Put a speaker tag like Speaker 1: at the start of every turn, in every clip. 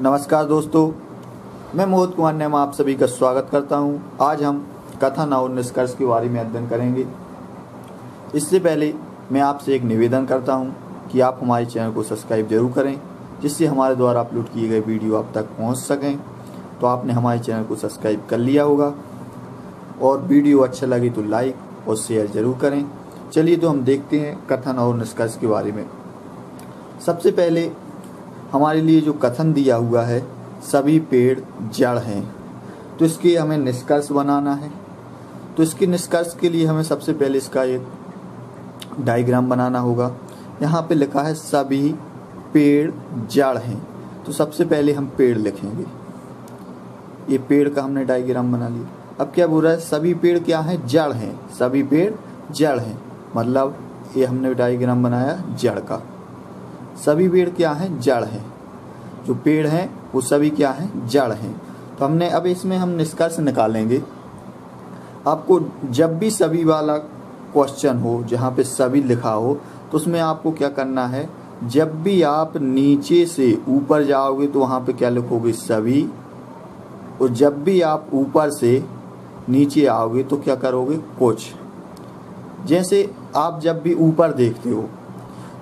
Speaker 1: नमस्कार दोस्तों, मैं मोहित कुमार नेमा आप सभी का स्वागत करता हूं। आज हम कथन और निष्कर्ष के बारे में अध्ययन करेंगे। इससे पहले मैं आपसे एक निवेदन करता हूं कि आप हमारे चैनल को सब्सक्राइब जरूर करें, जिससे हमारे द्वारा अपलोड किए गए वीडियो आप तक पहुंच सकें। तो आपने हमारे चैनल को सब्सक्राइब कर लिया होगा और वीडियो अच्छा लगे तो लाइक और शेयर जरूर करें। चलिए तो हम देखते हैं कथन और निष्कर्ष के बारे में। सबसे पहले हमारे लिए जो कथन दिया हुआ है, सभी पेड़ जड़ हैं, तो इसके हमें निष्कर्ष बनाना है। तो इसके निष्कर्ष के लिए हमें सबसे पहले इसका एक डायग्राम बनाना होगा। यहाँ पे लिखा है सभी पेड़ जड़ हैं, तो सबसे पहले हम पेड़ लिखेंगे। ये पेड़ का हमने डायग्राम बना लिया। अब क्या बोल रहा है, सभी पेड़ क्या हैं, जड़ हैं। सभी पेड़ जड़ हैं, मतलब ये हमने डायग्राम बनाया जड़ का। सभी पेड़ क्या हैं, जड़ हैं। जो पेड़ हैं वो सभी क्या हैं, जड़ हैं। तो हमने अब इसमें हम निष्कर्ष निकालेंगे। आपको जब भी सभी वाला क्वेश्चन हो, जहाँ पे सभी लिखा हो, तो उसमें आपको क्या करना है, जब भी आप नीचे से ऊपर जाओगे तो वहाँ पे क्या लिखोगे, सभी। और जब भी आप ऊपर से नीचे आओगे तो क्या करोगे, कुछ। जैसे आप जब भी ऊपर देखते हो,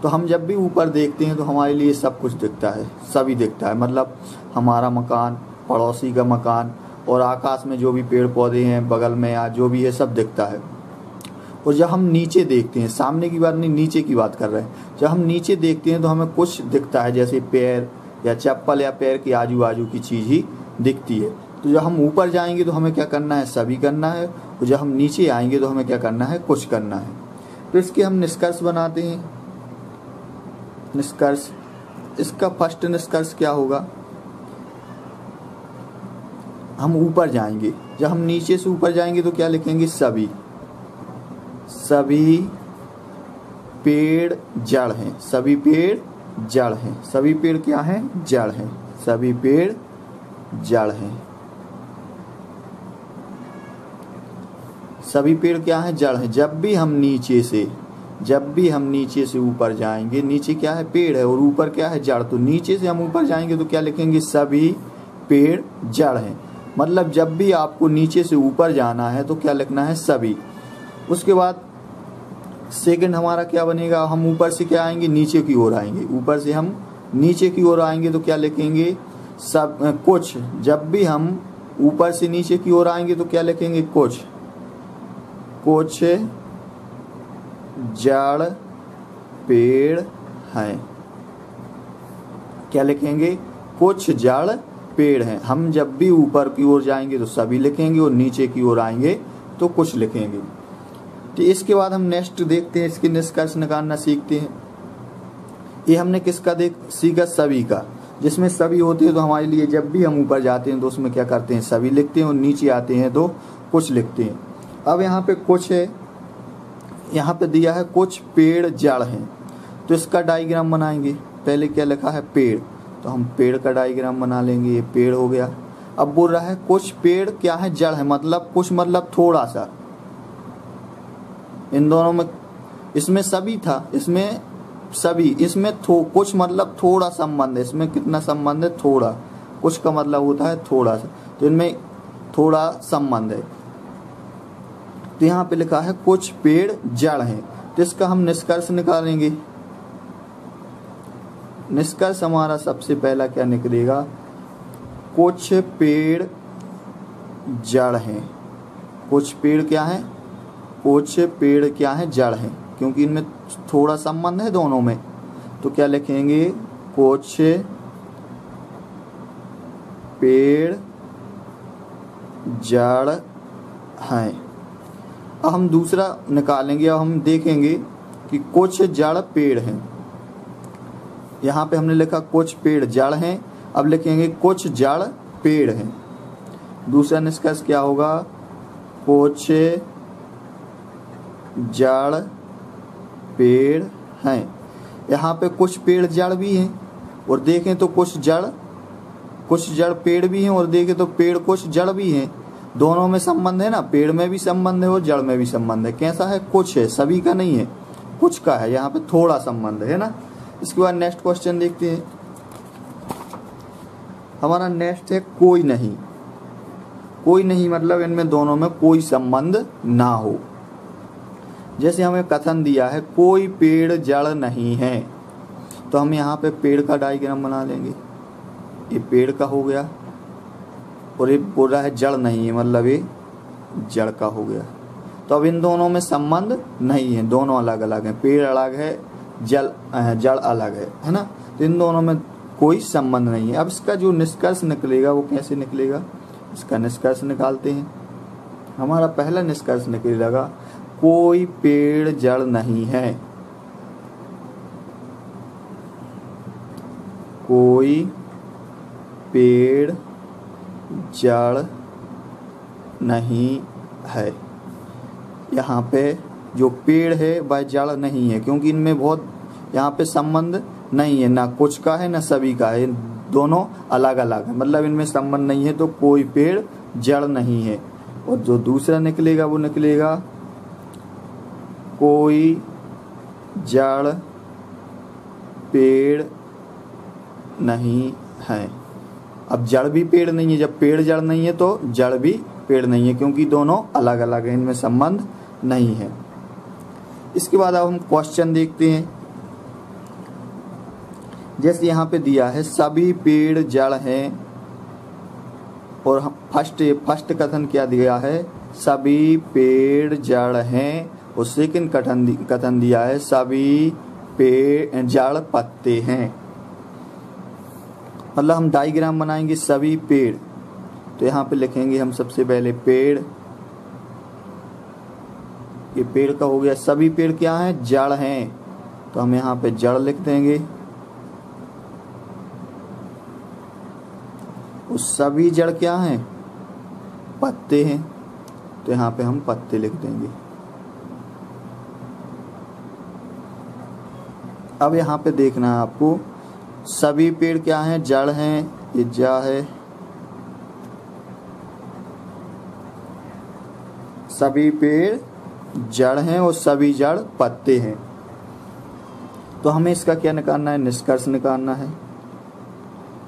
Speaker 1: तो हम जब भी ऊपर देखते हैं तो हमारे लिए सब कुछ दिखता है, सभी दिखता है। मतलब हमारा मकान, पड़ोसी का मकान और आकाश में जो भी पेड़ पौधे हैं बगल में या जो भी है, सब दिखता है। और जब हम नीचे देखते हैं, सामने की बात नहीं, नीचे की बात कर रहे हैं। जब हम नीचे देखते हैं तो हमें कुछ दिखता है, जैसे पैर या चप्पल या पैर के आजू बाजू की चीज़ ही दिखती है। तो जब हम ऊपर जाएंगे तो हमें क्या करना है, सभी करना है। और जब हम नीचे आएंगे तो हमें क्या करना है, कुछ करना है। तो इसके हम निष्कर्ष बनाते हैं। निष्कर्ष, इसका फर्स्ट निष्कर्ष क्या होगा, हम ऊपर जाएंगे। जब हम नीचे से ऊपर जाएंगे तो क्या लिखेंगे, सभी। सभी पेड़ जड़ हैं, सभी पेड़ जड़ हैं। सभी पेड़ क्या हैं, जड़ हैं। सभी पेड़ जड़ हैं। सभी पेड़ क्या हैं, जड़ हैं। जब भी हम नीचे से ऊपर जाएंगे, नीचे क्या है, पेड़ है, और ऊपर क्या है, जड़। तो नीचे से हम ऊपर जाएंगे तो क्या लिखेंगे, सभी पेड़ जड़ हैं। मतलब जब भी आपको नीचे से ऊपर जाना है तो क्या लिखना है, सभी। उसके बाद सेकंड हमारा क्या बनेगा, हम ऊपर से क्या आएंगे, नीचे की ओर आएंगे। ऊपर से हम नीचे की ओर आएंगे तो क्या लिखेंगे, सब कुछ। जब भी हम ऊपर से नीचे की ओर आएंगे तो क्या लिखेंगे, कुछ। कुछ जड़ पेड़ हैं। क्या लिखेंगे, कुछ जड़ पेड़ हैं। हम जब भी ऊपर की ओर जाएंगे तो सभी लिखेंगे और नीचे की ओर आएंगे तो कुछ लिखेंगे। तो इसके बाद हम नेक्स्ट देखते हैं, इसके निष्कर्ष निकालना सीखते हैं। ये हमने किसका सीखा, सभी का। जिसमें सभी होते हैं तो हमारे लिए जब भी हम ऊपर जाते हैं तो उसमें क्या करते हैं, सभी लिखते हैं, और नीचे आते हैं तो कुछ लिखते हैं। अब यहाँ पे कुछ है, यहाँ पे दिया है कुछ पेड़ जड़ हैं, तो इसका डायग्राम बनाएंगे। पहले क्या लिखा है, पेड़, तो हम पेड़ का डायग्राम बना लेंगे। ये पेड़ हो गया। अब बोल रहा है कुछ पेड़ क्या है, जड़ है। मतलब कुछ मतलब थोड़ा सा। इन दोनों में, इसमें सभी था, इसमें सभी, इसमें कुछ मतलब थोड़ा संबंध है। इसमें कितना संबंध है, थोड़ा। कुछ का मतलब होता है थोड़ा सा, तो इनमें थोड़ा संबंध है। तो यहाँ पे लिखा है कुछ पेड़ जड़ हैं, तो इसका हम निष्कर्ष निकालेंगे। निष्कर्ष हमारा सबसे पहला क्या निकलेगा, कुछ पेड़ जड़ हैं। कुछ पेड़ क्या हैं, कुछ पेड़ क्या हैं, जड़ हैं, क्योंकि इनमें थोड़ा संबंध है दोनों में। तो क्या लिखेंगे, कुछ पेड़ जड़ हैं। अब हम दूसरा निकालेंगे। अब हम देखेंगे कि कुछ जड़ पेड़ हैं। यहाँ पे हमने लिखा कुछ पेड़ जड़ हैं। अब लिखेंगे कुछ जड़ पेड़ हैं। दूसरा निष्कर्ष क्या होगा, कुछ जड़ पेड़ हैं। यहाँ पे कुछ पेड़ जड़ भी हैं, और देखें तो कुछ जड़ पेड़ भी हैं, और देखें तो पेड़ कुछ जड़ भी हैं। दोनों में संबंध है ना, पेड़ में भी संबंध है और जड़ में भी संबंध है। कैसा है, कुछ है, सभी का नहीं है, कुछ का है। यहाँ पे थोड़ा संबंध है ना। इसके बाद नेक्स्ट क्वेश्चन देखते हैं। हमारा नेक्स्ट है कोई नहीं। कोई नहीं मतलब इनमें दोनों में कोई संबंध ना हो। जैसे हमें कथन दिया है कोई पेड़ जड़ नहीं है, तो हम यहाँ पे पेड़ का डायग्राम बना लेंगे। ये पेड़ का हो गया और ये बोल रहा है जड़ नहीं है, मतलब ये जड़ का हो गया। तो अब इन दोनों में संबंध नहीं है, दोनों अलग अलग हैं। पेड़ अलग है, जड़ अलग है ना। तो इन दोनों में कोई संबंध नहीं है। अब इसका जो निष्कर्ष निकलेगा वो कैसे निकलेगा, इसका निष्कर्ष निकालते हैं। हमारा पहला निष्कर्ष निकलेगा कोई पेड़ जड़ नहीं है। कोई पेड़ जड़ नहीं है। यहाँ पे जो पेड़ है वह जड़ नहीं है, क्योंकि इनमें बहुत यहाँ पे संबंध नहीं है, ना कुछ का है ना सभी का है, दोनों अलग अलग है, मतलब इनमें संबंध नहीं है। तो कोई पेड़ जड़ नहीं है। और जो दूसरा निकलेगा वो निकलेगा कोई जड़ पेड़ नहीं है। अब जड़ भी पेड़ नहीं है, जब पेड़ जड़ नहीं है तो जड़ भी पेड़ नहीं है, क्योंकि दोनों अलग अलग हैं, इनमें संबंध नहीं है। इसके बाद अब हम क्वेश्चन देखते हैं। जैसे यहाँ पे दिया है सभी पेड़ जड़ हैं, और फर्स्ट कथन क्या दिया है, सभी पेड़ जड़ हैं। और सेकंड कथन दिया है सभी पेड़ जड़ पत्ते हैं। मतलब हम डायग्राम बनाएंगे सभी पेड़। तो यहाँ पे लिखेंगे हम सबसे पहले पेड़, ये पेड़ का हो गया। सभी पेड़ क्या हैं, जड़ हैं, तो हम यहाँ पे जड़ लिख देंगे। उस सभी जड़ क्या हैं, पत्ते हैं, तो यहाँ पे हम पत्ते लिख देंगे। अब यहाँ पे देखना है आपको, सभी पेड़ क्या हैं, जड़ हैं, ये जा है। सभी पेड़ जड़ हैं और सभी जड़ पत्ते हैं। तो हमें इसका क्या निकालना है, निष्कर्ष निकालना है।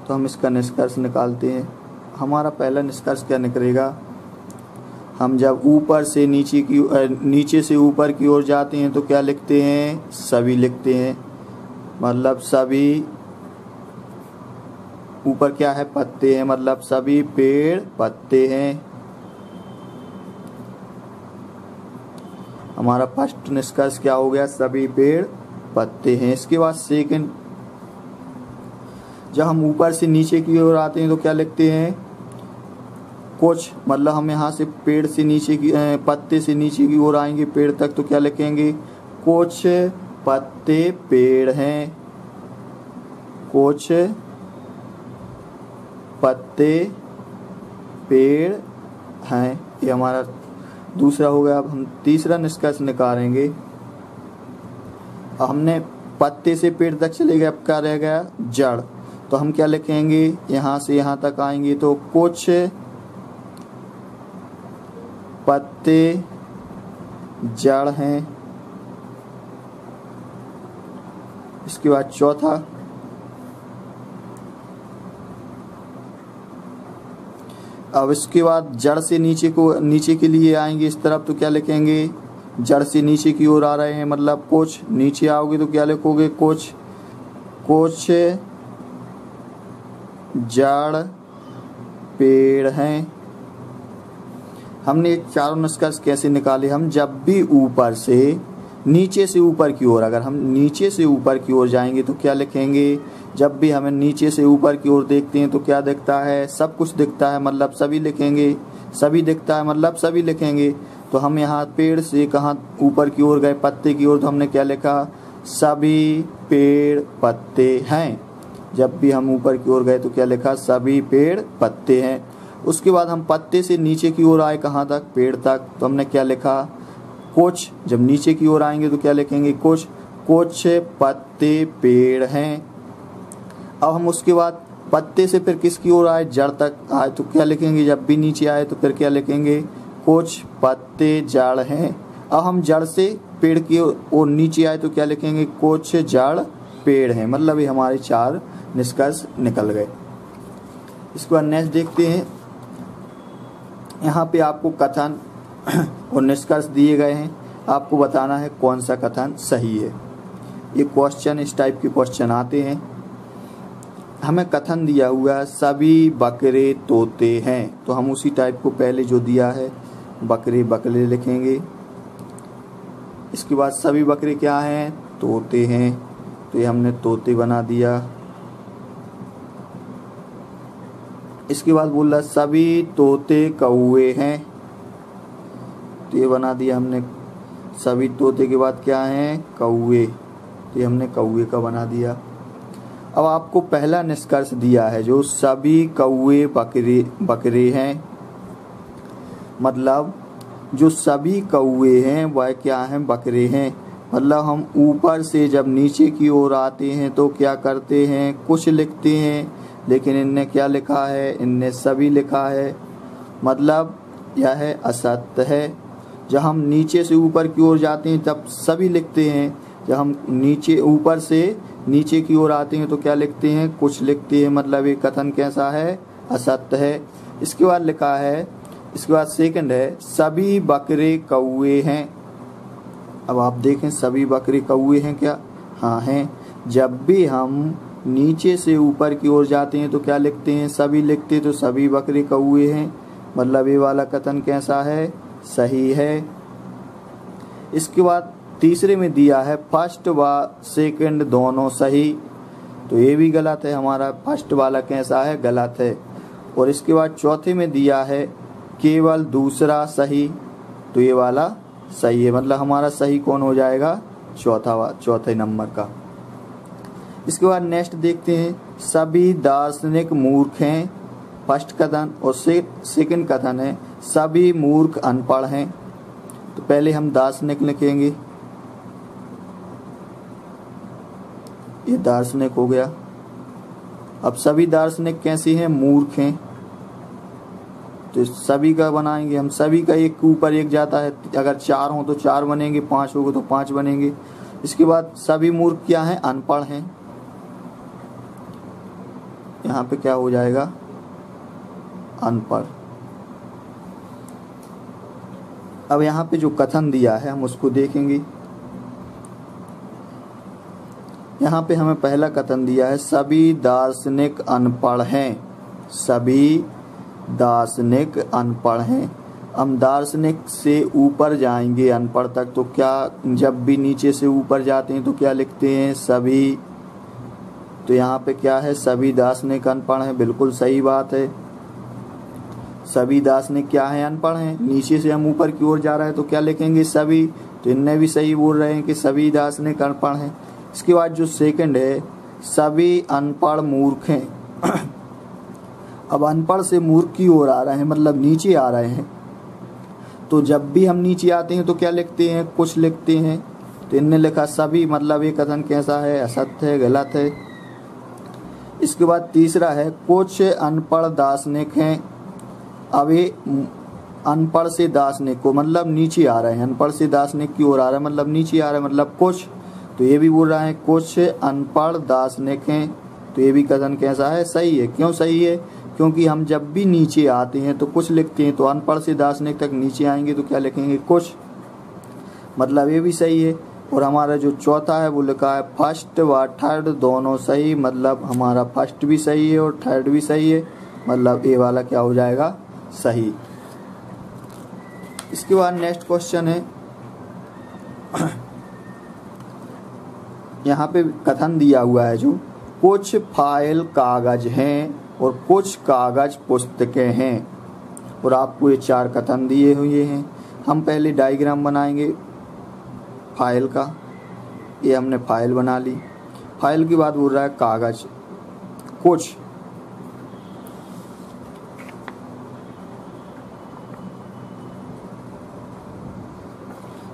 Speaker 1: तो हम इसका निष्कर्ष निकालते हैं। हमारा पहला निष्कर्ष क्या निकलेगा, हम जब ऊपर से नीचे से ऊपर की ओर जाते हैं तो क्या लिखते हैं, सभी लिखते हैं। मतलब सभी, ऊपर क्या है, पत्ते हैं, मतलब सभी पेड़ पत्ते हैं। हमारा फर्स्ट निष्कर्ष क्या हो गया, सभी पेड़ पत्ते हैं। इसके बाद सेकंड, जब हम ऊपर से नीचे की ओर आते हैं तो क्या लिखते हैं, कुछ, मतलब हम यहाँ से पेड़ से नीचे की पत्ते से नीचे की ओर आएंगे पेड़ तक, तो क्या लिखेंगे, कुछ पत्ते पेड़ हैं, कुछ पत्ते पेड़ हैं। ये हमारा दूसरा हो गया। अब हम तीसरा निष्कर्ष निकालेंगे। हमने पत्ते से पेड़ तक चले गए, अब क्या रह गया, जड़। तो हम क्या लिखेंगे, यहाँ से यहाँ तक आएंगे तो कुछ पत्ते जड़ हैं। इसके बाद चौथा, अब इसके बाद जड़ से नीचे के लिए आएंगे इस तरफ, तो क्या लिखेंगे, जड़ से नीचे की ओर आ रहे हैं, मतलब कुछ नीचे आओगे तो क्या लिखोगे, कुछ जड़ पेड़ हैं। हमने चारों निष्कर्ष कैसे निकाले, हम जब भी ऊपर से नीचे से ऊपर की ओर, अगर हम नीचे से ऊपर की ओर जाएंगे तो क्या लिखेंगे, जब भी हमें नीचे से ऊपर की ओर देखते हैं तो क्या दिखता है, सब कुछ दिखता है, मतलब सभी लिखेंगे। सभी दिखता है मतलब सभी लिखेंगे। तो हम यहाँ पेड़ से कहाँ ऊपर की ओर गए, पत्ते की ओर, तो हमने क्या लिखा, सभी पेड़ पत्ते हैं। जब भी हम ऊपर की ओर गए तो क्या लिखा, सभी पेड़ पत्ते हैं। उसके बाद हम पत्ते से नीचे की ओर आए कहाँ तक, पेड़ तक, तो हमने क्या लिखा, कुछ। जब नीचे की ओर आएंगे तो क्या लिखेंगे, कुछ पत्ते पेड़ हैं। अब हम उसके बाद पत्ते से फिर किसकी ओर आए, जड़ तक आए, तो क्या लिखेंगे, जब भी नीचे आए तो फिर क्या लिखेंगे, कुछ पत्ते जड़ हैं। अब हम जड़ से पेड़ की ओर नीचे आए तो क्या लिखेंगे, कुछ जड़ पेड़ हैं। मतलब ये हमारे चार निष्कर्ष निकल गए। इसके बाद नेक्स्ट देखते हैं। यहाँ पे आपको कथन और निष्कर्ष दिए गए हैं, आपको बताना है कौन सा कथन सही है। ये क्वेश्चन, इस टाइप के क्वेश्चन आते हैं। हमें कथन दिया हुआ है सभी बकरे तोते हैं, तो हम उसी टाइप को पहले जो दिया है बकरे बकरे लिखेंगे। इसके बाद सभी बकरे क्या हैं, तोते हैं, तो ये हमने तोते बना दिया। इसके बाद बोल रहा सभी तोते कौवे हैं, तो ये बना दिया हमने। सभी तोते के बाद क्या हैं, कौवे, तो ये हमने कौवे का बना दिया। अब आपको पहला निष्कर्ष दिया है जो सभी कौवे बकरे बकरे हैं, मतलब जो सभी कौवे हैं वह क्या हैं, बकरे हैं। मतलब हम ऊपर से जब नीचे की ओर आते हैं तो क्या करते हैं, कुछ लिखते हैं, लेकिन इनने क्या लिखा है, इनने सभी लिखा है, मतलब यह है असत्य है। जब हम नीचे से ऊपर की ओर जाते हैं तब सभी लिखते हैं, जब हम नीचे ऊपर से नीचे की ओर आते हैं तो क्या लिखते हैं, कुछ लिखते हैं, मतलब ये कथन कैसा है, असत्य है। इसके बाद लिखा है, इसके बाद सेकंड है सभी बकरे कौवे हैं। अब आप देखें सभी बकरे कौवे हैं क्या, हाँ हैं। जब भी हम नीचे से ऊपर की ओर जाते हैं तो क्या लिखते हैं, सभी लिखते हैं, तो सभी बकरे कौवे हैं, मतलब ये वाला कथन कैसा है, सही है। इसके बाद तीसरे में दिया है फर्स्ट व सेकंड दोनों सही, तो ये भी गलत है, हमारा फर्स्ट वाला कैसा है, गलत है। और इसके बाद चौथे में दिया है केवल दूसरा सही, तो ये वाला सही है, मतलब हमारा सही कौन हो जाएगा, चौथे नंबर का। इसके बाद नेक्स्ट देखते हैं सभी दार्शनिक मूर्ख हैं, फर्स्ट कथन। और सेकंड कथन है सभी मूर्ख अनपढ़ हैं, तो पहले हम दार्शनिक लिखेंगे, ये दार्शनिक हो गया। अब सभी दार्शनिक कैसे हैं, मूर्ख हैं, तो सभी का बनाएंगे हम। सभी का एक के ऊपर एक जाता है, अगर 4 हो तो 4 बनेंगे, 5 होगा तो 5 बनेंगे। इसके बाद सभी मूर्ख क्या हैं, अनपढ़ हैं, यहाँ पे क्या हो जाएगा, अनपढ़। अब यहाँ पे जो कथन दिया है हम उसको देखेंगे। यहाँ पे हमें पहला कथन दिया है सभी दार्शनिक अनपढ़ हैं, सभी दार्शनिक अनपढ़ हैं। हम दार्शनिक से ऊपर जाएंगे अनपढ़ तक, तो क्या, जब भी नीचे से ऊपर जाते हैं तो क्या लिखते हैं, सभी, तो यहाँ पे क्या है, सभी दार्शनिक अनपढ़ हैं, बिल्कुल सही बात है। सभी दार्शनिक क्या है, अनपढ़ हैं। नीचे से हम ऊपर की ओर जा रहे हैं तो क्या लिखेंगे, सभी, तो इनने भी सही बोल रहे हैं कि सभी दार्शनिक अनपढ़ हैं। इसके बाद जो सेकंड है सभी अनपढ़ मूर्ख हैं। अब अनपढ़ से मूर्ख की ओर आ रहे हैं, मतलब नीचे आ रहे हैं, तो जब भी हम नीचे आते हैं तो क्या लिखते हैं, कुछ लिखते हैं, तो इनने लिखा सभी, मतलब ये कथन कैसा है, असत्य है, गलत है। इसके बाद तीसरा है कुछ अनपढ़ दार्शनिक हैं। अब ये अनपढ़ से दार्शनिक को, मतलब नीचे आ रहे हैं, अनपढ़ से दार्शनिक की ओर आ रहा है, मतलब नीचे आ रहा है, मतलब कुछ, तो ये भी बोल रहा है कुछ अनपढ़ दार्शनिक हैं, तो ये भी कथन कैसा है, सही है। क्यों सही है, क्योंकि हम जब भी नीचे आते हैं तो कुछ लिखते हैं, तो अनपढ़ से दार्शनिक तक नीचे आएंगे तो क्या लिखेंगे, कुछ, मतलब ये भी सही है। और हमारा जो चौथा है वो लिखा है फर्स्ट व थर्ड दोनों सही, मतलब हमारा फर्स्ट भी सही है और थर्ड भी सही है, मतलब ये वाला क्या हो जाएगा, सही। इसके बाद नेक्स्ट क्वेश्चन है, यहाँ पे कथन दिया हुआ है जो कुछ फाइल कागज हैं और कुछ कागज पुस्तकें हैं, और आपको ये 4 कथन दिए हुए हैं। हम पहले डायग्राम बनाएंगे फाइल का, ये हमने फाइल बना ली। फाइल के बाद बोल रहा है कागज, कुछ,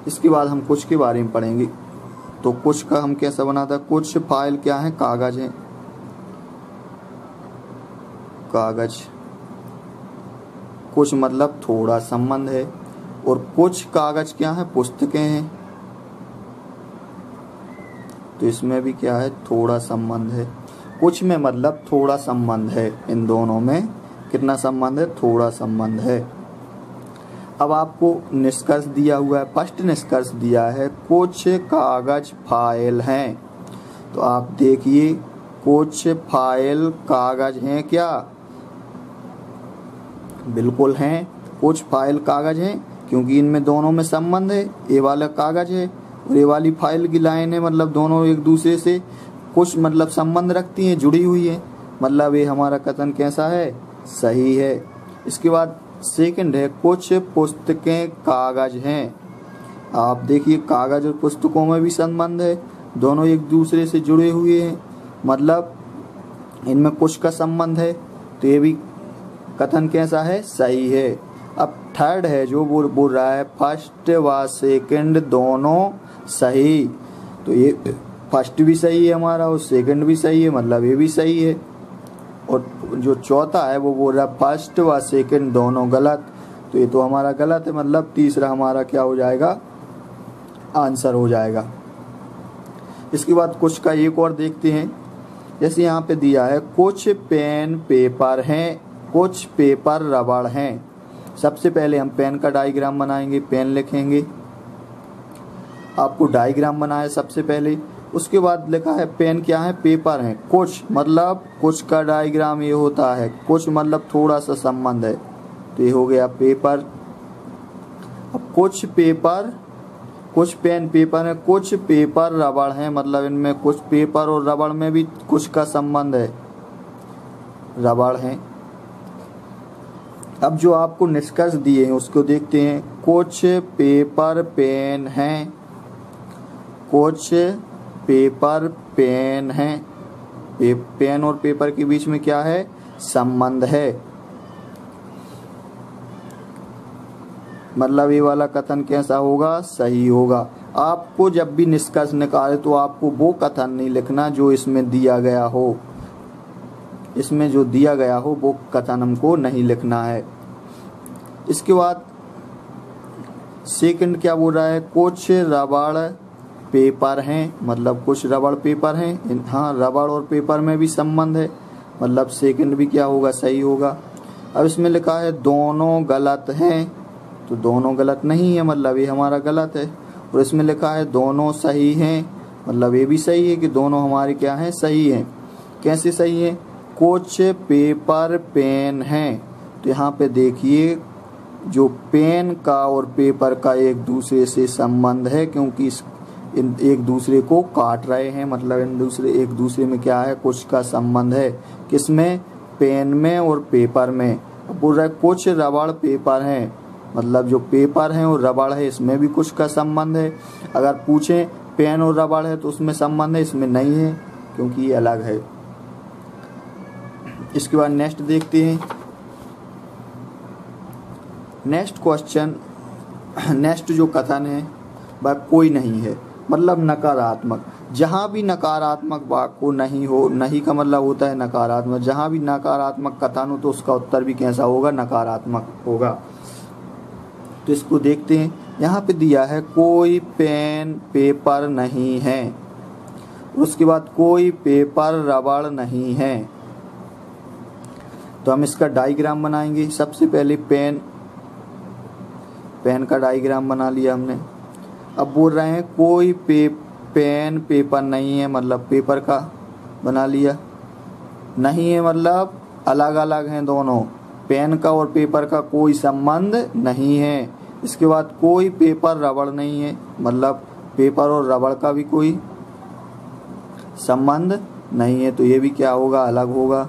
Speaker 1: इसके बाद हम कुछ के बारे में पढ़ेंगे। तो कुछ का हम कैसा बनाता, कुछ फाइल क्या है, कागज है, कागज, कुछ मतलब थोड़ा संबंध है, और कुछ कागज क्या है, पुस्तकें हैं, तो इसमें भी क्या है, थोड़ा संबंध है। कुछ में मतलब थोड़ा संबंध है, इन दोनों में कितना संबंध है, थोड़ा संबंध है। अब आपको निष्कर्ष दिया हुआ है, फर्स्ट निष्कर्ष दिया है कुछ कागज फाइल हैं। तो आप देखिए कुछ फाइल कागज हैं क्या, बिल्कुल हैं, कुछ फाइल कागज हैं क्योंकि इनमें दोनों में संबंध है। ये वाला कागज है और ये वाली फाइल की लाइन है, मतलब दोनों एक दूसरे से कुछ मतलब संबंध रखती हैं, जुड़ी हुई है, मतलब ये हमारा कथन कैसा है, सही है। इसके बाद सेकंड है कुछ पुस्तकें कागज हैं। आप देखिए कागज और पुस्तकों में भी संबंध है, दोनों एक दूसरे से जुड़े हुए हैं, मतलब इनमें कुछ का संबंध है, तो ये भी कथन कैसा है, सही है। अब थर्ड है जो बोल रहा है फर्स्ट व सेकंड दोनों सही, तो ये फर्स्ट भी सही है हमारा और सेकंड भी सही है, मतलब ये भी सही है। और जो चौथा है वो बोल रहा है फर्स्ट व सेकंड दोनों गलत, तो ये तो हमारा गलत है, मतलब तीसरा हमारा क्या हो जाएगा, आंसर हो जाएगा। इसके बाद कुछ का एक और देखते हैं, जैसे यहाँ पे दिया है कुछ पेन पेपर हैं, कुछ पेपर रबड़ हैं। सबसे पहले हम पेन का डायग्राम बनाएंगे, पेन लिखेंगे, आपको डायग्राम बनाया सबसे पहले, उसके बाद लिखा है पेन क्या है, पेपर है, कुछ मतलब कुछ का डायग्राम ये होता है, कुछ मतलब थोड़ा सा संबंध है, तो ये हो गया पेपर। अब कुछ पेपर, कुछ पेन पेपर है, कुछ पेपर रबड़ है, मतलब इनमें कुछ पेपर और रबड़ में भी कुछ का संबंध है, रबड़ है। अब जो आपको निष्कर्ष दिए हैं उसको देखते हैं, कुछ पेपर पेन हैं, कुछ पेपर पेन हैं, पेन और पेपर के बीच में क्या है, संबंध है, मतलब ये वाला कथन कैसा होगा, सही होगा। आपको जब भी निष्कर्ष निकाले तो आपको वो कथन नहीं लिखना जो इसमें दिया गया हो, इसमें जो दिया गया हो वो कथन हमको नहीं लिखना है। इसके बाद सेकंड क्या बोल रहा है, कुछ रबड़ पेपर हैं, मतलब कुछ रबड़ पेपर हैं, हाँ रबड़ और पेपर में भी संबंध है, मतलब सेकंड भी क्या होगा, सही होगा। अब इसमें लिखा है दोनों गलत हैं, तो दोनों गलत नहीं है, मतलब ये हमारा गलत है। और इसमें लिखा है दोनों सही हैं, मतलब ये भी सही है कि दोनों हमारे क्या हैं, सही हैं। कैसे सही है, कुछ पेपर पेन हैं, तो यहाँ पे देखिए जो पेन का और पेपर का एक दूसरे से संबंध है, क्योंकि इन एक दूसरे को काट रहे हैं, मतलब एक दूसरे में क्या है, कुछ का संबंध है, किसमें, पेन में और पेपर में। बोल रहा है कुछ रबड़ पेपर हैं, मतलब जो पेपर है और रबड़ है इसमें भी कुछ का संबंध है। अगर पूछें पेन और रबड़ है तो उसमें संबंध है, इसमें नहीं है क्योंकि ये अलग है। इसके बाद नेक्स्ट देखते हैं, नेक्स्ट क्वेश्चन, नेक्स्ट जो कथन है वह कोई नहीं है, मतलब नकारात्मक। जहाँ भी नकारात्मक वाक्य नहीं हो, नहीं का मतलब होता है नकारात्मक, जहाँ भी नकारात्मक कथन हो तो उसका उत्तर भी कैसा होगा, नकारात्मक होगा। तो इसको देखते हैं, यहाँ पे दिया है कोई पेन पेपर नहीं है, उसके बाद कोई पेपर रबड़ नहीं है, तो हम इसका डायग्राम बनाएंगे। सबसे पहले पेन, पेन का डायग्राम बना लिया हमने। अब बोल रहे हैं कोई पेन पेपर नहीं है, मतलब पेपर का बना लिया, नहीं है मतलब अलग अलग हैं दोनों, पेन का और पेपर का कोई संबंध नहीं है। इसके बाद कोई पेपर रबड़ नहीं है, मतलब पेपर और रबड़ का भी कोई संबंध नहीं है, तो ये भी क्या होगा, अलग होगा।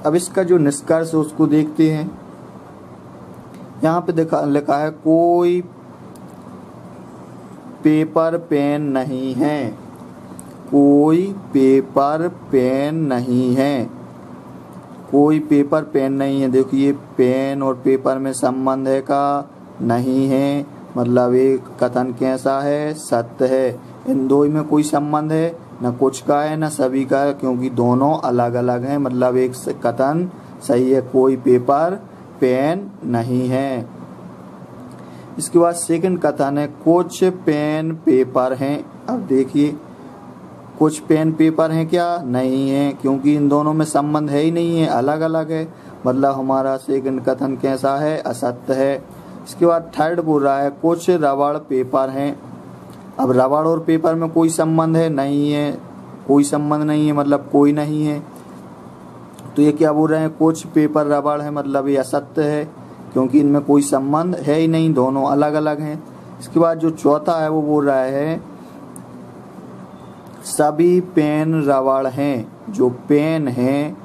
Speaker 1: अब इसका जो निष्कर्ष है उसको देखते हैं। यहाँ पे लिखा है कोई पेपर पेन नहीं है, कोई पेपर पेन नहीं है, कोई पेपर पेन नहीं है। देखिए पेन और पेपर में संबंध है का, नहीं है, मतलब ये कथन कैसा है, सत्य है। इन दो में कोई संबंध है, न कुछ का है न सभी का है, क्योंकि दोनों अलग अलग हैं, मतलब एक कथन सही है, कोई पेपर पेन नहीं है। इसके बाद सेकंड कथन है कुछ पेन पेपर हैं। अब देखिए कुछ पेन पेपर हैं क्या? नहीं है, क्योंकि इन दोनों में संबंध है ही नहीं है, अलग अलग है। मतलब हमारा सेकंड कथन कैसा है? असत्य है। इसके बाद थर्ड बोल रहा है कुछ रबड़ पेपर हैं। अब रबड़ और पेपर में कोई संबंध है? नहीं है, कोई संबंध नहीं है, मतलब कोई नहीं है। तो ये क्या बोल रहे हैं? कुछ पेपर रबड़ है, मतलब ये असत्य है, क्योंकि इनमें कोई संबंध है ही नहीं, दोनों अलग अलग हैं। इसके बाद जो चौथा है वो बोल रहा है सभी पेन रबड़ हैं। जो पेन हैं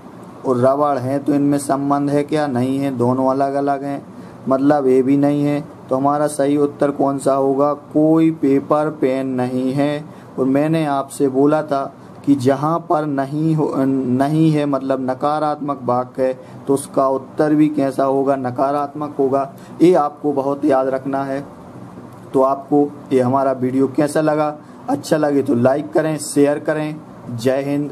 Speaker 1: और रबड़ हैं तो इनमें संबंध है क्या? नहीं है, दोनों अलग अलग हैं, मतलब ये भी नहीं है। तो हमारा सही उत्तर कौन सा होगा? कोई पेपर पेन नहीं है। और मैंने आपसे बोला था कि जहाँ पर नहीं है मतलब नकारात्मक वाक्य है तो उसका उत्तर भी कैसा होगा? नकारात्मक होगा। ये आपको बहुत याद रखना है। तो आपको ये हमारा वीडियो कैसा लगा? अच्छा लगे तो लाइक करें, शेयर करें। जय हिंद।